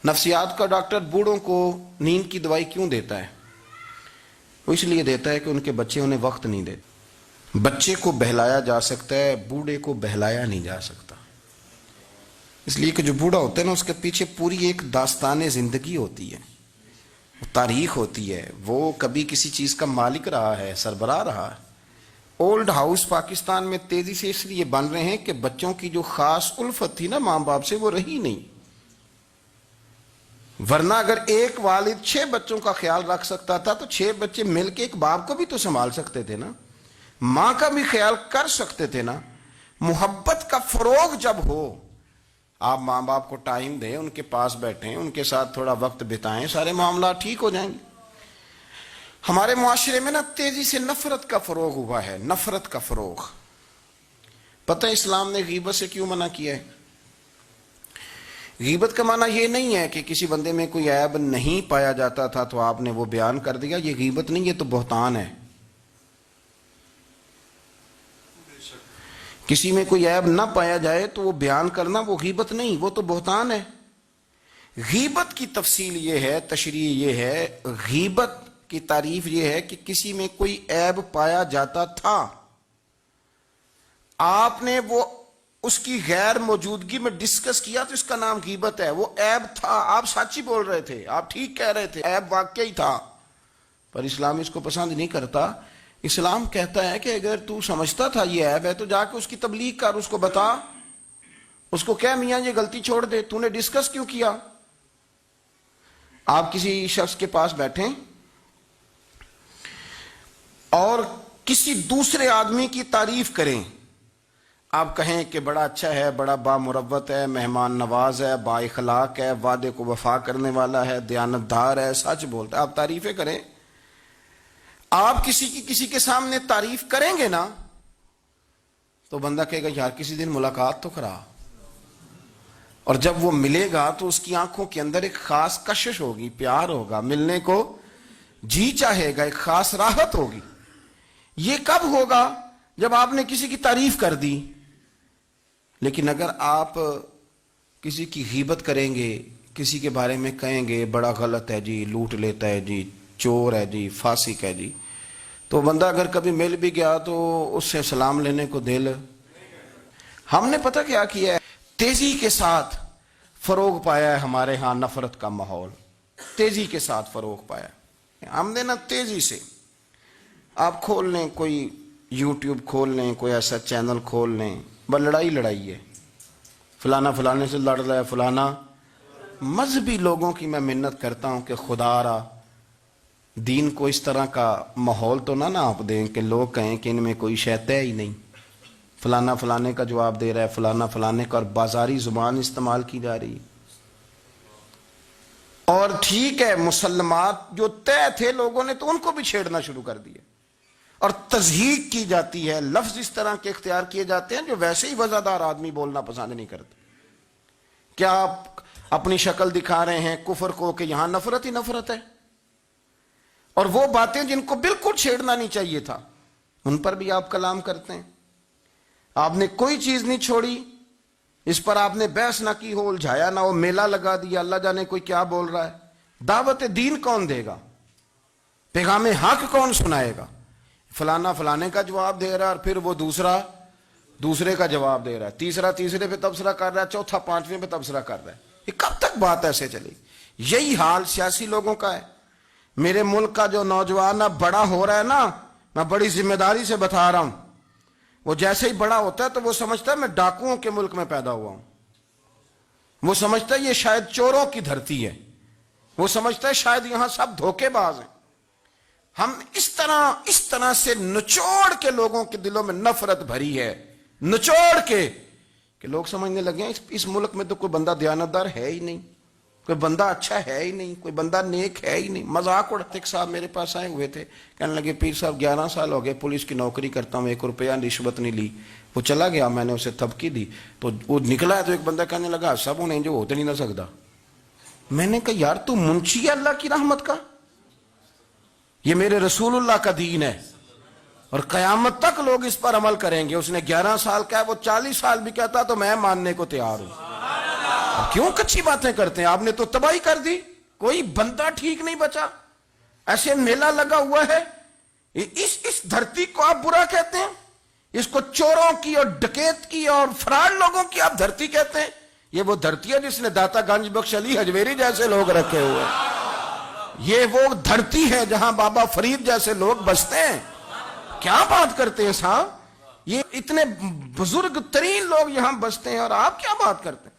نفسیات کا ڈاکٹر بوڑھوں کو نیند کی دوائی کیوں دیتا ہے؟ وہ اس لیے دیتا ہے کہ ان کے بچے انہیں وقت نہیں دیتے۔ بچے کو بہلایا جا سکتا ہے، بوڑھے کو بہلایا نہیں جا سکتا، اس لیے کہ جو بوڑھا ہوتا ہے نا، اس کے پیچھے پوری ایک داستان زندگی ہوتی ہے، تاریخ ہوتی ہے، وہ کبھی کسی چیز کا مالک رہا ہے، سربراہ رہا ہے۔ اولڈ ہاؤس پاکستان میں تیزی سے اس لیے بن رہے ہیں کہ بچوں کی جو خاص الفت تھی نا ماں باپ سے، وہ رہی نہیں۔ ورنہ اگر ایک والد 6 بچوں کا خیال رکھ سکتا تھا تو 6 بچے مل کے ایک باپ کو بھی تو سنبھال سکتے تھے نا، ماں کا بھی خیال کر سکتے تھے نا۔ محبت کا فروغ جب ہو، آپ ماں باپ کو ٹائم دیں، ان کے پاس بیٹھیں، ان کے ساتھ تھوڑا وقت بتائیں، سارے معاملات ٹھیک ہو جائیں گے۔ ہمارے معاشرے میں نا تیزی سے نفرت کا فروغ ہوا ہے، نفرت کا فروغ۔ پتہ اسلام نے غیبت سے کیوں منع کیا ہے؟ غیبت کا معنی یہ نہیں ہے کہ کسی بندے میں کوئی عیب نہیں پایا جاتا تھا تو آپ نے وہ بیان کر دیا، یہ غیبت نہیں، یہ تو بہتان ہے۔ کسی میں کوئی عیب نہ پایا جائے تو وہ بیان کرنا وہ غیبت نہیں، وہ تو بہتان ہے۔ غیبت کی تفصیل یہ ہے، تشریح یہ ہے، غیبت کی تعریف یہ ہے کہ کسی میں کوئی عیب پایا جاتا تھا، آپ نے وہ اس کی غیر موجودگی میں ڈسکس کیا تو اس کا نام غیبت ہے۔ وہ عیب تھا، آپ سچ ہی بول رہے تھے، آپ ٹھیک کہہ رہے تھے، عیب واقعی تھا، پر اسلام اس کو پسند نہیں کرتا۔ اسلام کہتا ہے کہ اگر تو سمجھتا تھا یہ عیب ہے تو جا کے اس کی تبلیغ کر، اس کو بتا، اس کو کہہ میاں یہ غلطی چھوڑ دے، تو نے ڈسکس کیوں کیا؟ آپ کسی شخص کے پاس بیٹھیں اور کسی دوسرے آدمی کی تعریف کریں، آپ کہیں کہ بڑا اچھا ہے، بڑا بامروت ہے، مہمان نواز ہے، با اخلاق ہے، وعدے کو وفا کرنے والا ہے، دیانتدار ہے، سچ بولتا ہے، آپ تعریفیں کریں۔ آپ کسی کے سامنے تعریف کریں گے نا تو بندہ کہے گا یار کسی دن ملاقات تو کرا، اور جب وہ ملے گا تو اس کی آنکھوں کے اندر ایک خاص کشش ہوگی، پیار ہوگا، ملنے کو جی چاہے گا، ایک خاص راحت ہوگی۔ یہ کب ہوگا؟ جب آپ نے کسی کی تعریف کر دی۔ لیکن اگر آپ کسی کی غیبت کریں گے، کسی کے بارے میں کہیں گے بڑا غلط ہے جی، لوٹ لیتا ہے جی، چور ہے جی، فاسق ہے جی، تو بندہ اگر کبھی مل بھی گیا تو اس سے سلام لینے کو دل۔ ہم نے پتہ کیا کیا ہے؟ تیزی کے ساتھ فروغ پایا ہے ہمارے ہاں نفرت کا ماحول، تیزی کے ساتھ فروغ پایا ہے ہم نے نا، تیزی سے۔ آپ کھول لیں، کوئی یوٹیوب کھول لیں، کوئی ایسا چینل کھول لیں، بس لڑائی ہے، فلانا فلانے سے لڑ رہا ہے، فلانا۔ مذہبی لوگوں کی میں منت کرتا ہوں کہ خدا را دین کو اس طرح کا ماحول تو نہ آپ دیں کہ لوگ کہیں کہ ان میں کوئی شے ہے ہی نہیں، فلانا فلانے کا جواب دے رہا ہے، فلانا فلانے کا، اور بازاری زبان استعمال کی جا رہی ہے۔ اور ٹھیک ہے، مسلمات جو طے تھے لوگوں نے تو ان کو بھی چھیڑنا شروع کر دیا، اور تضحیق کی جاتی ہے، لفظ اس طرح کے اختیار کیے جاتے ہیں جو ویسے ہی وزادار آدمی بولنا پسند نہیں کرتے۔ کیا آپ اپنی شکل دکھا رہے ہیں کفر کو کہ یہاں نفرت ہی نفرت ہے، اور وہ باتیں جن کو بالکل چھیڑنا نہیں چاہیے تھا ان پر بھی آپ کلام کرتے ہیں۔ آپ نے کوئی چیز نہیں چھوڑی، اس پر آپ نے بحث نہ کی ہو، الجھایا نہ ہو، میلہ لگا دیا، اللہ جانے کوئی کیا بول رہا ہے۔ دعوت دین کون دے گا؟ پیغام حق کون سنائے گا؟ فلانا فلانے کا جواب دے رہا ہے، اور پھر وہ دوسرے کا جواب دے رہا ہے، تیسرا تیسرے پہ تبصرہ کر رہا ہے، چوتھا پانچویں پہ تبصرہ کر رہا ہے۔ یہ کب تک بات ایسے چلے گی؟ یہی حال سیاسی لوگوں کا ہے۔ میرے ملک کا جو نوجوان اب بڑا ہو رہا ہے نا، میں بڑی ذمہ داری سے بتا رہا ہوں، وہ جیسے ہی بڑا ہوتا ہے تو وہ سمجھتا ہے میں ڈاکوؤں کے ملک میں پیدا ہوا ہوں، وہ سمجھتا ہے یہ شاید چوروں کی دھرتی ہے، وہ سمجھتا ہے شاید یہاں سب دھوکے باز ہیں۔ ہم اس طرح سے نچوڑ کے لوگوں کے دلوں میں نفرت بھری ہے، نچوڑ کے کہ لوگ سمجھنے لگے ہیں اس ملک میں تو کوئی بندہ دیانتدار ہے ہی نہیں، کوئی بندہ اچھا ہے ہی نہیں، کوئی بندہ نیک ہے ہی نہیں۔ مذاق اڑاتے ایک صاحب میرے پاس آئے ہوئے تھے، کہنے لگے پیر صاحب 11 سال ہو گئے پولیس کی نوکری کرتا ہوں، 1 روپیہ رشوت نہیں لی۔ وہ چلا گیا، میں نے اسے تھپکی دی تو وہ نکلا ہے، تو ایک بندہ کہنے لگا سب انہیں جو ہوتے نہیں نہ سکتا۔ میں نے کہا یار تو منشی ہے اللہ کی رحمت کا، یہ میرے رسول اللہ کا دین ہے، اور قیامت تک لوگ اس پر عمل کریں گے۔ اس نے 11 سال کہا، وہ 40 سال بھی کہتا تو میں ماننے کو تیار ہوں۔ آپ کیوں کچھی باتیں کرتے ہیں؟ آپ نے تو تباہی کر دی، کوئی بندہ ٹھیک نہیں بچا، ایسے میلہ لگا ہوا ہے، اس دھرتی کو آپ برا کہتے ہیں، اس کو چوروں کی اور ڈکیت کی اور فرار لوگوں کی آپ دھرتی کہتے ہیں؟ یہ وہ دھرتی ہے جس نے داتا گنج بخش علی حجویری جیسے لوگ رکھے ہوئے ہیں، یہ وہ دھرتی ہے جہاں بابا فرید جیسے لوگ بستے ہیں۔ کیا بات کرتے ہیں صاحب؟ یہ اتنے بزرگ ترین لوگ یہاں بستے ہیں اور آپ کیا بات کرتے ہیں؟